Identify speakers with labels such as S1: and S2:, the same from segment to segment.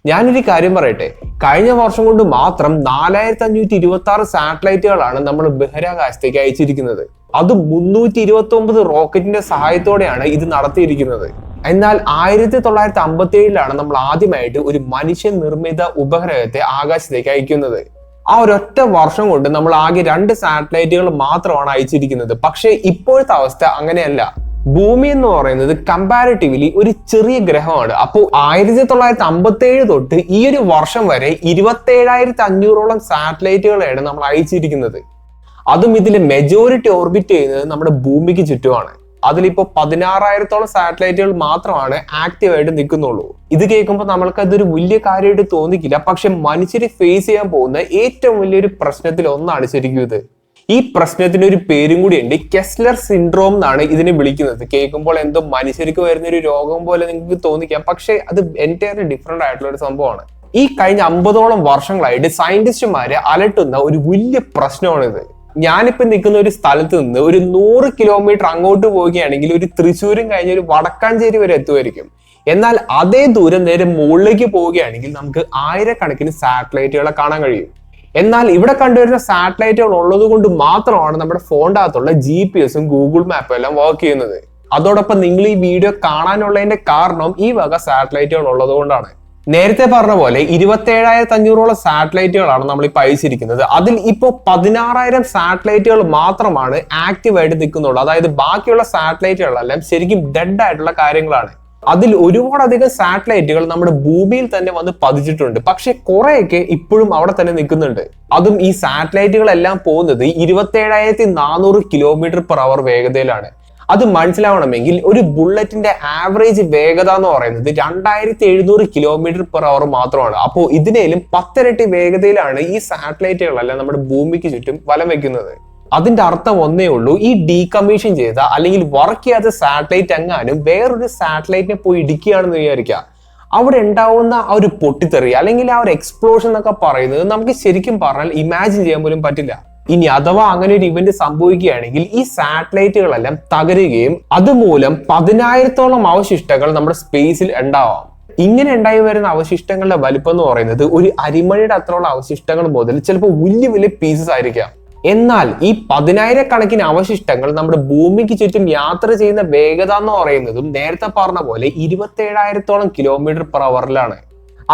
S1: ഞാനൊരു കാര്യം പറയട്ടെ, കഴിഞ്ഞ വർഷം കൊണ്ട് മാത്രം 4526 സാറ്റലൈറ്റുകളാണ് നമ്മൾ ബഹിരാകാശത്തേക്ക് അയച്ചിരിക്കുന്നത്. അത് 329 റോക്കറ്റിന്റെ സഹായത്തോടെയാണ് ഇത് നടത്തിയിരിക്കുന്നത്. എന്നാൽ 1957 നമ്മൾ ആദ്യമായിട്ട് ഒരു മനുഷ്യ നിർമ്മിത ഉപഗ്രഹത്തെ ആകാശത്തേക്ക് അയക്കുന്നത്. ആ ഒരൊറ്റ വർഷം കൊണ്ട് നമ്മൾ ആകെ 2 സാറ്റലൈറ്റുകൾ മാത്രമാണ് അയച്ചിരിക്കുന്നത്. പക്ഷേ ഇപ്പോഴത്തെ അവസ്ഥ അങ്ങനെയല്ല. ഭൂമി എന്ന് പറയുന്നത് കമ്പാരിറ്റീവ്ലി ഒരു ചെറിയ ഗ്രഹമാണ്. അപ്പോൾ 1957 തൊട്ട് ഈ ഒരു വർഷം വരെ 27,500ഓളം സാറ്റലൈറ്റുകളെയാണ് നമ്മൾ അയച്ചിരിക്കുന്നത്. അതും ഇതിൽ മെജോറിറ്റി ഓർബിറ്റ് ചെയ്യുന്നത് നമ്മുടെ ഭൂമിക്ക് ചുറ്റുമാണ്. അതിലിപ്പോ 16,000ഓളം സാറ്റലൈറ്റുകൾ മാത്രമാണ് ആക്റ്റീവായിട്ട് നിൽക്കുന്നുള്ളൂ. ഇത് കേൾക്കുമ്പോൾ നമ്മൾക്ക് അതൊരു വലിയ കാര്യമായിട്ട് തോന്നിക്കില്ല. പക്ഷെ മനുഷ്യരെ ഫേസ് ചെയ്യാൻ പോകുന്ന ഏറ്റവും വലിയൊരു പ്രശ്നത്തിൽ ഒന്നാണ് ശരിക്കും ഇത്. ഈ പ്രശ്നത്തിന് ഒരു പേരും കൂടി ഉണ്ട്, കെസ്ലർ സിൻഡ്രോം എന്നാണ് ഇതിനെ വിളിക്കുന്നത്. കേൾക്കുമ്പോൾ എന്തോ മനുഷ്യർക്ക് വരുന്ന ഒരു രോഗം പോലെ നിങ്ങൾക്ക് തോന്നിക്കാം, പക്ഷെ അത് എൻറ്റയർലി ഡിഫറെന്റ് ആയിട്ടുള്ള ഒരു സംഭവമാണ്. ഈ കഴിഞ്ഞ 50ഓളം വർഷങ്ങളായിട്ട് സയന്റിസ്റ്റുമാരെ അലട്ടുന്ന ഒരു വലിയ പ്രശ്നമാണിത്. ഞാനിപ്പോ നിൽക്കുന്ന ഒരു സ്ഥലത്ത് നിന്ന് ഒരു 100 കിലോമീറ്റർ അങ്ങോട്ട് പോവുകയാണെങ്കിൽ ഒരു തൃശ്ശൂരും കഴിഞ്ഞ് ഒരു വടക്കാഞ്ചേരി വരെ എത്തുമായിരിക്കും. എന്നാൽ അതേ ദൂരം നേരെ മുകളിലേക്ക് പോവുകയാണെങ്കിൽ നമുക്ക് ആയിരക്കണക്കിന് സാറ്റലൈറ്റുകളെ കാണാൻ കഴിയും. എന്നാൽ ഇവിടെ കണ്ടുവരുന്ന സാറ്റലൈറ്റുകൾ ഉള്ളത് കൊണ്ട് മാത്രമാണ് നമ്മുടെ ഫോണിന്റെ അകത്തുള്ള GPS ഗൂഗിൾ മാപ്പും എല്ലാം വർക്ക് ചെയ്യുന്നത്. അതോടൊപ്പം നിങ്ങൾ ഈ വീഡിയോ കാണാനുള്ളതിന്റെ കാരണം ഈ വക സാറ്റലൈറ്റുകൾ ഉള്ളത് കൊണ്ടാണ്. നേരത്തെ പറഞ്ഞ പോലെ 27,500ഓളം സാറ്റലൈറ്റുകളാണ് നമ്മൾ ഇപ്പൊ അയച്ചിരിക്കുന്നത്. അതിൽ ഇപ്പോ 16,000 സാറ്റലൈറ്റുകൾ മാത്രമാണ് ആക്റ്റീവായിട്ട് നിൽക്കുന്നുള്ളൂ. അതായത് ബാക്കിയുള്ള സാറ്റലൈറ്റുകളെല്ലാം ശരിക്കും ഡെഡ് ആയിട്ടുള്ള കാര്യങ്ങളാണ്. അതിൽ ഒരുപാടധികം സാറ്റലൈറ്റുകൾ നമ്മുടെ ഭൂമിയിൽ തന്നെ വന്ന് പതിച്ചിട്ടുണ്ട്. പക്ഷെ കുറെയൊക്കെ ഇപ്പോഴും അവിടെ തന്നെ നിൽക്കുന്നുണ്ട്. അതും ഈ സാറ്റലൈറ്റുകളെല്ലാം പോകുന്നത് 27,400 km/h വേഗതയിലാണ്. അത് മനസ്സിലാവണമെങ്കിൽ ഒരു ബുള്ളറ്റിന്റെ ആവറേജ് വേഗത എന്ന് പറയുന്നത് 2,700 km/h മാത്രമാണ്. അപ്പോൾ ഇതിനേലും 10 ഇരട്ടി വേഗതയിലാണ് ഈ സാറ്റലൈറ്റുകളെല്ലാം നമ്മുടെ ഭൂമിക്ക് ചുറ്റും വലം വെക്കുന്നത്. അതിന്റെ അർത്ഥം ഒന്നേ ഉള്ളൂ, ഈ ഡീകമ്മീഷൻ ചെയ്ത അല്ലെങ്കിൽ വർക്ക് ചെയ്യാത്ത സാറ്റലൈറ്റ് എങ്ങാനും വേറൊരു സാറ്റലൈറ്റിനെ പോയി ഇടിക്കുകയാണെന്ന് വിചാരിക്കുക, അവിടെ ഉണ്ടാവുന്ന ആ ഒരു പൊട്ടിത്തെറി അല്ലെങ്കിൽ ആ ഒരു എക്സ്പ്ലോഷൻ എന്നൊക്കെ പറയുന്നത് നമുക്ക് ശരിക്കും പറഞ്ഞാൽ ഇമാജിൻ ചെയ്യാൻ പോലും പറ്റില്ല. ഇനി അഥവാ അങ്ങനെ ഒരു ഇവന്റ് സംഭവിക്കുകയാണെങ്കിൽ ഈ സാറ്റലൈറ്റുകളെല്ലാം തകരുകയും അതുമൂലം 10,000ഓളം അവശിഷ്ടങ്ങൾ നമ്മുടെ സ്പേസിൽ ഉണ്ടാവാം. ഇങ്ങനെ ഉണ്ടായി വരുന്ന അവശിഷ്ടങ്ങളുടെ വലിപ്പം എന്ന് പറയുന്നത് ഒരു അരിമണിയുടെ അത്രയുള്ള അവശിഷ്ടങ്ങൾ മുതൽ ചിലപ്പോൾ വലിയ വലിയ പീസസ് ആയിരിക്കാം. എന്നാൽ ഈ 10,000 അവശിഷ്ടങ്ങൾ നമ്മുടെ ഭൂമിക്ക് ചുറ്റും യാത്ര ചെയ്യുന്ന വേഗത എന്ന് പറയുന്നതും നേരത്തെ പറഞ്ഞ പോലെ 27,000ഓളം km/h.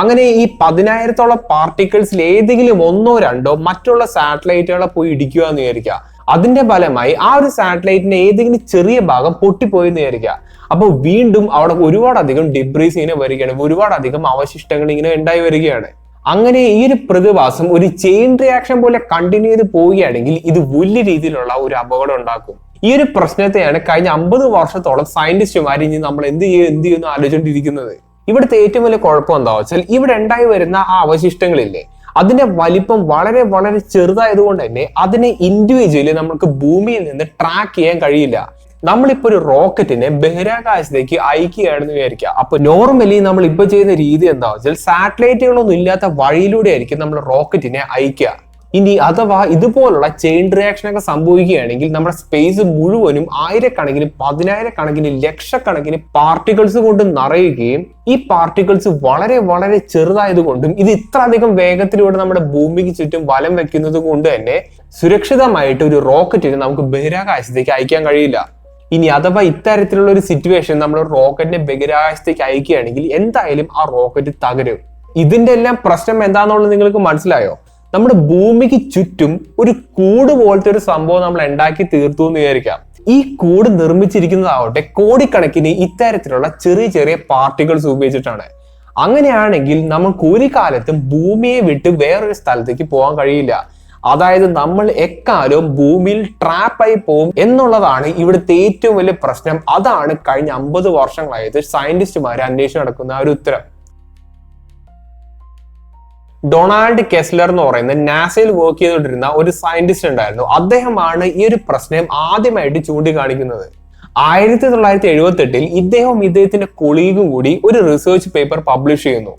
S1: അങ്ങനെ ഈ 10,000ഓളം പാർട്ടിക്കിൾസിൽ ഏതെങ്കിലും ഒന്നോ രണ്ടോ മറ്റുള്ള സാറ്റലൈറ്റുകളെ പോയി ഇടിക്കുക എന്ന് വിചാരിക്കുക. അതിന്റെ ഫലമായി ആ ഒരു സാറ്റലൈറ്റിന്റെ ഏതെങ്കിലും ചെറിയ ഭാഗം പൊട്ടിപ്പോയെന്ന് വിചാരിക്കുക. അപ്പോൾ വീണ്ടും അവിടെ ഒരുപാടധികം ഡിബ്രീസ് ഇങ്ങനെ വരികയാണ്, ഒരുപാടധികം അവശിഷ്ടങ്ങൾ ഇങ്ങനെ ഉണ്ടായി വരികയാണ്. അങ്ങനെ ഈ ഒരു പ്രതിഭാസം ഒരു ചെയിൻ റിയാക്ഷൻ പോലെ കണ്ടിന്യൂ ചെയ്ത് പോവുകയാണെങ്കിൽ ഇത് വലിയ രീതിയിലുള്ള ഒരു അപകടം ഉണ്ടാക്കും. ഈ ഒരു പ്രശ്നത്തെയാണ് കഴിഞ്ഞ 50 വർഷത്തോളം സയന്റിസ്റ്റുമാർ ഇനി നമ്മൾ എന്ത് ചെയ്യുന്നു ആലോചിച്ചുകൊണ്ടിരിക്കുന്നത്. ഇവിടുത്തെ ഏറ്റവും വലിയ കുഴപ്പം എന്താ വെച്ചാൽ ഇവിടെ ഉണ്ടായി വരുന്ന ആ അവശിഷ്ടങ്ങളില്ലേ, അതിന്റെ വലിപ്പം വളരെ വളരെ ചെറുതായതുകൊണ്ട് തന്നെ അതിനെ ഇൻഡിവിജ്വലി നമുക്ക് ഭൂമിയിൽ നിന്ന് ട്രാക്ക് ചെയ്യാൻ കഴിയില്ല. നമ്മളിപ്പോ ഒരു റോക്കറ്റിനെ ബഹിരാകാശത്തേക്ക് അയക്കുകയാണെന്ന് വിചാരിക്കുക. അപ്പൊ നോർമലി നമ്മൾ ഇപ്പൊ ചെയ്യുന്ന രീതി എന്താ വെച്ചാൽ സാറ്റലൈറ്റുകളൊന്നും ഇല്ലാത്ത വഴിയിലൂടെ ആയിരിക്കും നമ്മൾ റോക്കറ്റിനെ അയക്കുക. ഇനി അഥവാ ഇതുപോലുള്ള ചെയിൻ റിയാക്ഷൻ ഒക്കെ സംഭവിക്കുകയാണെങ്കിൽ നമ്മുടെ സ്പേസ് മുഴുവനും ആയിരക്കണക്കിന് 10,000 ലക്ഷക്കണക്കിന് പാർട്ടിക്കിൾസ് കൊണ്ട് നിറയുകയും ഈ പാർട്ടിക്കിൾസ് വളരെ വളരെ ചെറുതായതുകൊണ്ടും ഇത് ഇത്ര അധികം വേഗത്തിലൂടെ നമ്മുടെ ഭൂമിക്ക് ചുറ്റും വലം വെക്കുന്നത് കൊണ്ട് തന്നെ സുരക്ഷിതമായിട്ട് ഒരു റോക്കറ്റിന് നമുക്ക് ബഹിരാകാശത്തേക്ക് അയക്കാൻ കഴിയില്ല. ഇനി അഥവാ ഇത്തരത്തിലുള്ള ഒരു സിറ്റുവേഷൻ നമ്മൾ റോക്കറ്റിനെ ബഹിരാകാശത്തേക്ക് അയക്കുകയാണെങ്കിൽ എന്തായാലും ആ റോക്കറ്റ് തകരും. ഇതിന്റെ എല്ലാം പ്രശ്നം എന്താണെന്നുള്ളത് നിങ്ങൾക്ക് മനസ്സിലായോ? നമ്മുടെ ഭൂമിക്ക് ചുറ്റും ഒരു കൂട് പോലത്തെ ഒരു സംഭവം നമ്മൾ ഉണ്ടാക്കി തീർത്തു എന്ന് വിചാരിക്കാം. ഈ കൂട് നിർമ്മിച്ചിരിക്കുന്നതാവട്ടെ കോടിക്കണക്കിന് ഇത്തരത്തിലുള്ള ചെറിയ ചെറിയ പാർട്ടിക്കിൾസ് ഉപയോഗിച്ചിട്ടാണ്. അങ്ങനെയാണെങ്കിൽ നമുക്ക് ഒരു കാലത്തും ഭൂമിയെ വിട്ട് വേറൊരു സ്ഥലത്തേക്ക് പോകാൻ കഴിയില്ല. അതായത് നമ്മൾ എക്കാലവും ഭൂമിയിൽ ട്രാപ്പായി പോകും എന്നുള്ളതാണ് ഇവിടുത്തെ ഏറ്റവും വലിയ പ്രശ്നം. അതാണ് കഴിഞ്ഞ 50 വർഷങ്ങളായിട്ട് സയന്റിസ്റ്റുമാരെ അന്വേഷിച്ച് നടക്കുന്ന ഒരു ഉത്തരം. ഡൊണാൾഡ് കെസ്ലർ എന്ന് പറയുന്ന നാസയിൽ വർക്ക് ചെയ്തുകൊണ്ടിരുന്ന ഒരു സയന്റിസ്റ്റ് ഉണ്ടായിരുന്നു. അദ്ദേഹമാണ് ഈ ഒരു പ്രശ്നം ആദ്യമായിട്ട് ചൂണ്ടിക്കാണിക്കുന്നത്. 1978 ഇദ്ദേഹത്തിന്റെ കൊളീഗും കൂടി ഒരു റിസർച്ച് പേപ്പർ പബ്ലിഷ് ചെയ്യുന്നു.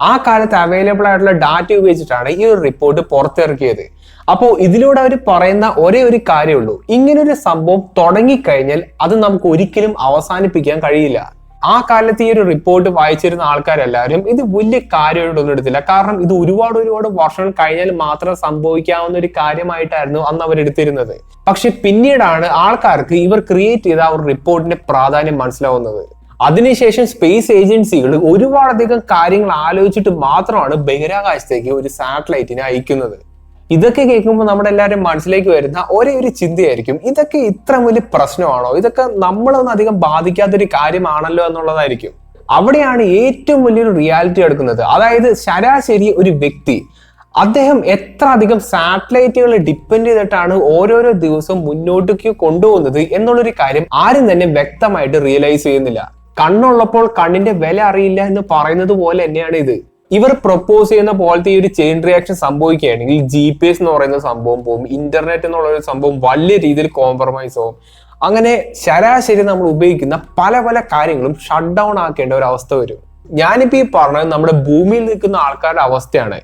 S1: ആ കാലത്ത് അവൈലബിൾ ആയിട്ടുള്ള ഡാറ്റ ഉപയോഗിച്ചിട്ടാണ് ഈ ഒരു റിപ്പോർട്ട് പുറത്തിറക്കിയത്. അപ്പോൾ ഇതിലൂടെ അവർ പറയുന്ന ഒരേ ഒരു കാര്യമുള്ളൂ, ഇങ്ങനൊരു സംഭവം തുടങ്ങിക്കഴിഞ്ഞാൽ അത് നമുക്ക് ഒരിക്കലും അവസാനിപ്പിക്കാൻ കഴിയില്ല. ആ കാലത്ത് ഈ ഒരു റിപ്പോർട്ട് വായിച്ചിരുന്ന ആൾക്കാരെല്ലാവരും ഇത് വലിയ കാര്യമായിട്ടൊന്നും എടുത്തില്ല. കാരണം ഇത് ഒരുപാട് വർഷങ്ങൾ കഴിഞ്ഞാൽ മാത്രം സംഭവിക്കാവുന്ന ഒരു കാര്യമായിട്ടായിരുന്നു അന്ന് അവരെടുത്തിരുന്നത്. പക്ഷെ പിന്നീടാണ് ആൾക്കാർക്ക് ഇവർ ക്രിയേറ്റ് ചെയ്ത ആ ഒരു റിപ്പോർട്ടിന്റെ പ്രാധാന്യം മനസ്സിലാവുന്നത്. അതിനുശേഷം സ്പേസ് ഏജൻസികൾ ഒരുപാടധികം കാര്യങ്ങൾ ആലോചിച്ചിട്ട് മാത്രമാണ് ബഹിരാകാശത്തേക്ക് ഒരു സാറ്റലൈറ്റിനെ അയക്കുന്നത്. ഇതൊക്കെ കേൾക്കുമ്പോൾ നമ്മുടെ എല്ലാവരും മനസ്സിലേക്ക് വരുന്ന ഒരേ ഒരു ചിന്തയായിരിക്കും, ഇതൊക്കെ ഇത്ര വലിയ പ്രശ്നമാണോ, ഇതൊക്കെ നമ്മളൊന്നും അധികം ബാധിക്കാത്തൊരു കാര്യമാണല്ലോ എന്നുള്ളതായിരിക്കും. അവിടെയാണ് ഏറ്റവും വലിയൊരു റിയാലിറ്റി എടുക്കുന്നത്. അതായത് ശരാശരി ഒരു വ്യക്തി അദ്ദേഹം എത്ര അധികം സാറ്റലൈറ്റുകളെ ഡിപ്പെൻഡ് ചെയ്തിട്ടാണ് ഓരോരോ ദിവസവും മുന്നോട്ടേക്ക് കൊണ്ടുപോകുന്നത് എന്നുള്ളൊരു കാര്യം ആരും തന്നെ വ്യക്തമായിട്ട് റിയലൈസ് ചെയ്യുന്നില്ല. കണ്ണുള്ളപ്പോൾ കണ്ണിന്റെ വില അറിയില്ല എന്ന് പറയുന്നത് പോലെ തന്നെയാണ് ഇത്. ഇവർ പ്രൊപ്പോസ് ചെയ്യുന്ന പോലത്തെ ഈ ഒരു ചെയിൻ റിയാക്ഷൻ സംഭവിക്കുകയാണെങ്കിൽ GPS എന്ന് പറയുന്ന സംഭവം പോവും, ഇന്റർനെറ്റ് എന്നുള്ള ഒരു സംഭവം വലിയ രീതിയിൽ കോംപ്രമൈസ് ആവും. അങ്ങനെ ശരാശരി നമ്മൾ ഉപയോഗിക്കുന്ന പല കാര്യങ്ങളും ഷട്ട് ഡൗൺ ആക്കേണ്ട ഒരു അവസ്ഥ വരും. ഞാനിപ്പോ ഈ പറഞ്ഞത് നമ്മുടെ ഭൂമിയിൽ നിൽക്കുന്ന ആൾക്കാരുടെ അവസ്ഥയാണ്.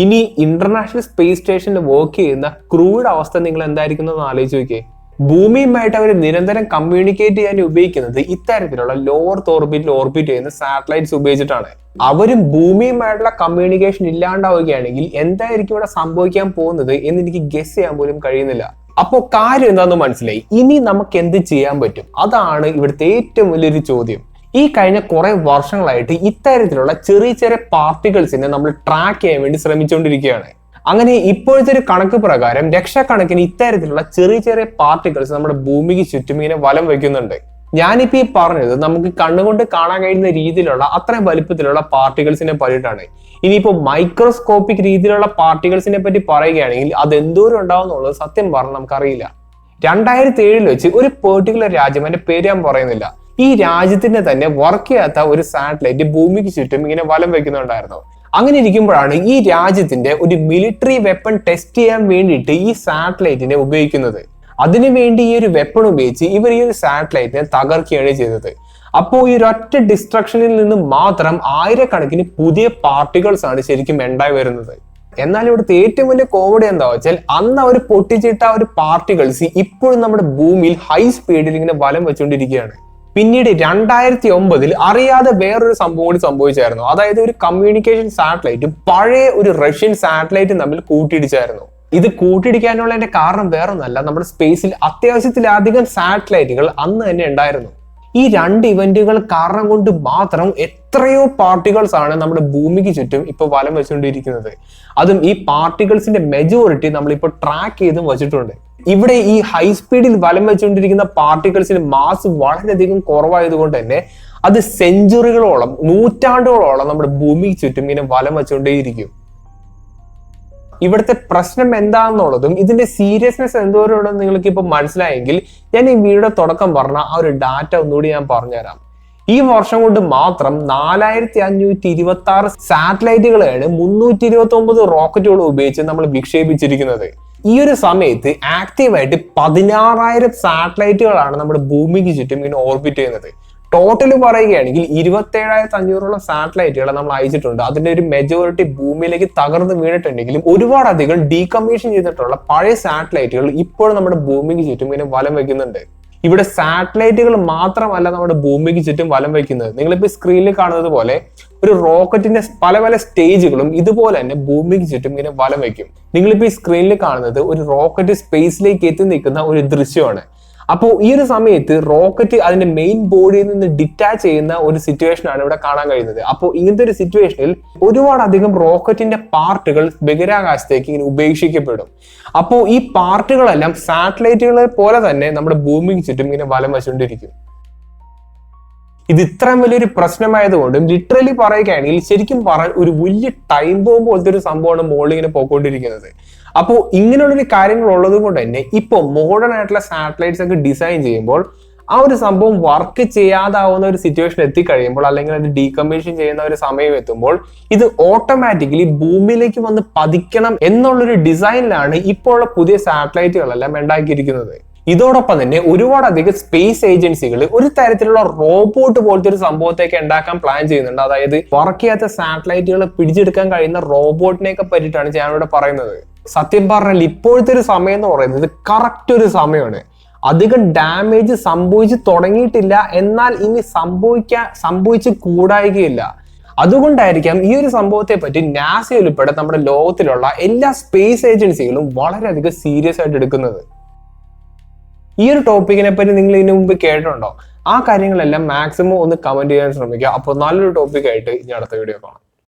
S1: ഇനി ഇന്റർനാഷണൽ സ്പേസ് സ്റ്റേഷനിൽ വർക്ക് ചെയ്യുന്ന ക്രൂയുടെ അവസ്ഥ നിങ്ങൾ എന്തായിരിക്കും എന്ന് ആലോചിച്ച് നോക്കിയേ. ഭൂമിയുമായിട്ട് അവർ നിരന്തരം കമ്മ്യൂണിക്കേറ്റ് ചെയ്യാൻ ഉപയോഗിക്കുന്നത് ഇത്തരത്തിലുള്ള ലോവർ ഓർബിറ്റിൽ ഓർബിറ്റ് ചെയ്യുന്ന സാറ്റലൈറ്റ്സ് ഉപയോഗിച്ചിട്ടാണ്. അവരും ഭൂമിയുമായിട്ടുള്ള കമ്മ്യൂണിക്കേഷൻ ഇല്ലാണ്ടാവുകയാണെങ്കിൽ എന്തായിരിക്കും ഇവിടെ സംഭവിക്കാൻ പോകുന്നത് എന്ന് എനിക്ക് ഗസ് ചെയ്യാൻ പോലും കഴിയുന്നില്ല. അപ്പോ കാര്യം എന്താണെന്ന് മനസ്സിലായി. ഇനി നമുക്ക് എന്ത് ചെയ്യാൻ പറ്റും? അതാണ് ഇവിടുത്തെ ഏറ്റവും വലിയൊരു ചോദ്യം. ഈ കഴിഞ്ഞ കുറെ വർഷങ്ങളായിട്ട് ഇത്തരത്തിലുള്ള ചെറിയ പാർട്ടിക്കിൾസിനെ നമ്മൾ ട്രാക്ക് ചെയ്യാൻ വേണ്ടി ശ്രമിച്ചുകൊണ്ടിരിക്കുകയാണ്. അങ്ങനെ ഇപ്പോഴത്തെ ഒരു കണക്ക് പ്രകാരം ലക്ഷക്കണക്കിന് ഇത്തരത്തിലുള്ള ചെറിയ പാർട്ടിക്കിൾസ് നമ്മുടെ ഭൂമിക്ക് ചുറ്റും ഇങ്ങനെ വലം വയ്ക്കുന്നുണ്ട്. ഞാനിപ്പോ ഈ പറഞ്ഞത് നമുക്ക് കണ്ണുകൊണ്ട് കാണാൻ കഴിയുന്ന രീതിയിലുള്ള അത്രയും വലുപ്പത്തിലുള്ള പാർട്ടിക്കിൾസിനെ പറ്റിയിട്ടാണ്. ഇനിയിപ്പോ മൈക്രോസ്കോപ്പിക് രീതിയിലുള്ള പാർട്ടിക്കിൾസിനെ പറ്റി പറയുകയാണെങ്കിൽ അത് എന്തോരം ഉണ്ടാവും എന്നുള്ളത് സത്യം പറഞ്ഞാൽ നമുക്കറിയില്ല. 2007 വെച്ച് ഒരു പെർട്ടിക്കുലർ രാജ്യം, എന്റെ പേര് ഞാൻ പറയുന്നില്ല, ഈ രാജ്യത്തിന്റെ തന്നെ വർക്ക് ചെയ്യാത്ത ഒരു സാറ്റലൈറ്റ് ഭൂമിക്ക് ചുറ്റും ഇങ്ങനെ വലം വയ്ക്കുന്നുണ്ടായിരുന്നു. അങ്ങനെ ഇരിക്കുമ്പോഴാണ് ഈ രാജ്യത്തിന്റെ ഒരു മിലിറ്ററി വെപ്പൺ ടെസ്റ്റ് ചെയ്യാൻ വേണ്ടിയിട്ട് ഈ സാറ്റലൈറ്റിനെ ഉപയോഗിക്കുന്നത്. അതിനുവേണ്ടി ഈ ഒരു വെപ്പൺ ഉപയോഗിച്ച് ഇവർ ഈ ഒരു സാറ്റലൈറ്റിനെ തകർക്കുകയാണ് ചെയ്തത്. അപ്പോൾ ഈ ഒരൊറ്റ ഡിസ്ട്രക്ഷനിൽ നിന്ന് മാത്രം ആയിരക്കണക്കിന് പുതിയ പാർട്ടിക്കിൾസ് ആണ് ശരിക്കും ഉണ്ടായി വരുന്നത്. എന്നാൽ ഇവിടുത്തെ ഏറ്റവും വലിയ കോമഡി എന്താ വെച്ചാൽ അന്ന് അവർ പൊട്ടിച്ചിട്ട ഒരു പാർട്ടിക്കിൾസ് ഇപ്പോഴും നമ്മുടെ ഭൂമിയിൽ ഹൈ സ്പീഡിൽ ഇങ്ങനെ വലം വെച്ചുകൊണ്ടിരിക്കുകയാണ്. പിന്നീട് 2009 അറിയാതെ വേറൊരു സംഭവം കൂടി സംഭവിച്ചായിരുന്നു. അതായത് ഒരു കമ്മ്യൂണിക്കേഷൻ സാറ്റലൈറ്റും പഴയ ഒരു റഷ്യൻ സാറ്റലൈറ്റും തമ്മിൽ കൂട്ടിയിടിച്ചായിരുന്നു. ഇത് കൂട്ടിയിടിക്കാനുള്ളതിന്റെ കാരണം വേറൊന്നല്ല, നമ്മുടെ സ്പേസിൽ അത്യാവശ്യത്തിലധികം സാറ്റലൈറ്റുകൾ അന്ന് തന്നെ ഉണ്ടായിരുന്നു. ഈ രണ്ട് ഇവന്റുകൾ കാരണം കൊണ്ട് മാത്രം എത്രയോ പാർട്ടിക്കിൾസ് ആണ് നമ്മുടെ ഭൂമിക്ക് ചുറ്റും ഇപ്പൊ വലം വെച്ചുകൊണ്ടിരിക്കുന്നത്. അതും ഈ പാർട്ടിക്കിൾസിന്റെ മെജോറിറ്റി നമ്മളിപ്പോൾ ട്രാക്ക് ചെയ്തും വെച്ചിട്ടുണ്ട്. ഇവിടെ ഈ ഹൈ സ്പീഡിൽ വലം വെച്ചുകൊണ്ടിരിക്കുന്ന പാർട്ടിക്കിൾസിന് മാസ് വളരെയധികം കുറവായതുകൊണ്ട് തന്നെ അത് സെഞ്ചുറികളോളം, നൂറ്റാണ്ടുകളോളം നമ്മുടെ ഭൂമിക്ക് ചുറ്റും ഇങ്ങനെ വലം വെച്ചുകൊണ്ടേയിരിക്കും. ഇവിടുത്തെ പ്രശ്നം എന്താണെന്നുള്ളതും ഇതിന്റെ സീരിയസ്നെസ് എന്തോരം നിങ്ങൾക്ക് ഇപ്പൊ മനസ്സിലായെങ്കിൽ ഞാൻ ഈ വീഡിയോ തുടക്കം പറഞ്ഞ ആ ഒരു ഡാറ്റ ഒന്നുകൂടി ഞാൻ പറഞ്ഞുതരാം. ഈ വർഷം കൊണ്ട് മാത്രം 4526 സാറ്റലൈറ്റുകളാണ് 329 റോക്കറ്റുകൾ ഉപയോഗിച്ച് നമ്മൾ വിക്ഷേപിച്ചിരിക്കുന്നത്. ഈ ഒരു സമയത്ത് ആക്റ്റീവായിട്ട് 16,000 സാറ്റലൈറ്റുകളാണ് നമ്മുടെ ഭൂമിക്ക് ചുറ്റും ഇങ്ങനെ ഓർബിറ്റ് ചെയ്യുന്നത്. ടോട്ടൽ പറയുകയാണെങ്കിൽ 27,500 സാറ്റലൈറ്റുകളെ നമ്മൾ അയച്ചിട്ടുണ്ട്. അതിന്റെ ഒരു മെജോറിറ്റി ഭൂമിയിലേക്ക് തകർന്ന് വീണിട്ടുണ്ടെങ്കിലും ഒരുപാടധികം ഡീകമ്മീഷൻ ചെയ്തിട്ടുള്ള പഴയ സാറ്റലൈറ്റുകൾ ഇപ്പോഴും നമ്മുടെ ഭൂമിക്ക് ചുറ്റും ഇങ്ങനെ വലം വയ്ക്കുന്നുണ്ട്. ഇവിടെ സാറ്റലൈറ്റുകൾ മാത്രമല്ല നമ്മുടെ ഭൂമിക്ക് ചുറ്റും വലം വയ്ക്കുന്നത്. നിങ്ങളിപ്പോ സ്ക്രീനിൽ കാണുന്നത് പോലെ ഒരു റോക്കറ്റിന്റെ പല സ്റ്റേജുകളും ഇതുപോലെ തന്നെ ഭൂമിക്ക് ചുറ്റും ഇങ്ങനെ വലം വയ്ക്കും. നിങ്ങളിപ്പോ ഈ സ്ക്രീനിൽ കാണുന്നത് ഒരു റോക്കറ്റ് സ്പേസിലേക്ക് എത്തി നിൽക്കുന്ന ഒരു ദൃശ്യമാണ്. അപ്പോൾ ഈ ഒരു സമയത്ത് റോക്കറ്റ് അതിന്റെ മെയിൻ ബോഡിയിൽ നിന്ന് ഡിറ്റാച്ച് ചെയ്യുന്ന ഒരു സിറ്റുവേഷൻ ആണ് ഇവിടെ കാണാൻ കഴിയുന്നത്. അപ്പോൾ ഇങ്ങനത്തെ ഒരു സിറ്റുവേഷനിൽ ഒരുപാടധികം റോക്കറ്റിന്റെ പാർട്ടുകൾ ബഹിരാകാശത്തേക്ക് ഇങ്ങനെ ഉപേക്ഷിക്കപ്പെടും. അപ്പോൾ ഈ പാർട്ടുകളെല്ലാം സാറ്റലൈറ്റുകളെ പോലെ തന്നെ നമ്മുടെ ഭൂമിക്ക് ചുറ്റും ഇങ്ങനെ വലം വച്ചുകൊണ്ടിരിക്കും. ഇത് ഇത്രയും വലിയൊരു പ്രശ്നമായതുകൊണ്ടും ലിറ്ററലി പറയുകയാണെങ്കിൽ ശരിക്കും പറയാൻ ഒരു വലിയ ടൈം ബോംബ് പോലത്തെ ഒരു സംഭവമാണ് മുകളിൽ ഇങ്ങനെ പോയിക്കൊണ്ടിരിക്കുന്നത്. അപ്പോൾ ഇങ്ങനെയുള്ളൊരു കാര്യങ്ങൾ ഉള്ളത് കൊണ്ട് തന്നെ ഇപ്പോൾ മോഡേൺ ആയിട്ടുള്ള സാറ്റലൈറ്റ്സ് ഒക്കെ ഡിസൈൻ ചെയ്യുമ്പോൾ ആ ഒരു സംഭവം വർക്ക് ചെയ്യാതാവുന്ന ഒരു സിറ്റുവേഷൻ എത്തിക്കഴിയുമ്പോൾ, അല്ലെങ്കിൽ അത് ഡീകമ്മീഷൻ ചെയ്യുന്ന ഒരു സമയം എത്തുമ്പോൾ ഇത് ഓട്ടോമാറ്റിക്കലി ഭൂമിയിലേക്ക് വന്ന് പതിക്കണം എന്നുള്ളൊരു ഡിസൈനിലാണ് ഇപ്പോൾ ഉള്ള പുതിയ സാറ്റലൈറ്റുകളെല്ലാം ഉണ്ടാക്കിയിരിക്കുന്നത്. ഇതോടൊപ്പം തന്നെ ഒരുപാടധികം സ്പേസ് ഏജൻസികൾ ഒരു തരത്തിലുള്ള റോബോട്ട് പോലത്തെ ഒരു സംഭവത്തേക്ക് ഉണ്ടാക്കാൻ പ്ലാൻ ചെയ്യുന്നുണ്ട്. അതായത് വർക്ക് ചെയ്യാത്ത സാറ്റലൈറ്റുകളെ പിടിച്ചെടുക്കാൻ കഴിയുന്ന റോബോട്ടിനെയൊക്കെ പറ്റിയിട്ടാണ് ഞാനിവിടെ പറയുന്നത്. സത്യം പറഞ്ഞാൽ ഇപ്പോഴത്തെ ഒരു സമയം എന്ന് പറയുന്നത് കറക്റ്റ് ഒരു സമയമാണ്. അധികം ഡാമേജ് സംഭവിച്ചു തുടങ്ങിയിട്ടില്ല, എന്നാൽ ഇനി സംഭവിച്ചു കൂടായികയില്ല. അതുകൊണ്ടായിരിക്കാം ഈ ഒരു സംഭവത്തെ പറ്റി നാസ ഉൾപ്പെടെ നമ്മുടെ ലോകത്തിലുള്ള എല്ലാ സ്പേസ് ഏജൻസികളും വളരെയധികം സീരിയസ് ആയിട്ട് എടുക്കുന്നത്. ഈ ഒരു ടോപ്പിക്കിനെ പറ്റി നിങ്ങൾ ഇതിനു മുമ്പ് കേട്ടിട്ടുണ്ടോ? ആ കാര്യങ്ങളെല്ലാം മാക്സിമം ഒന്ന് കമന്റ് ചെയ്യാൻ ശ്രമിക്കുക. അപ്പോൾ നല്ലൊരു ടോപ്പിക്കായിട്ട് ഇനി അടുത്ത വീഡിയോ കാണാം.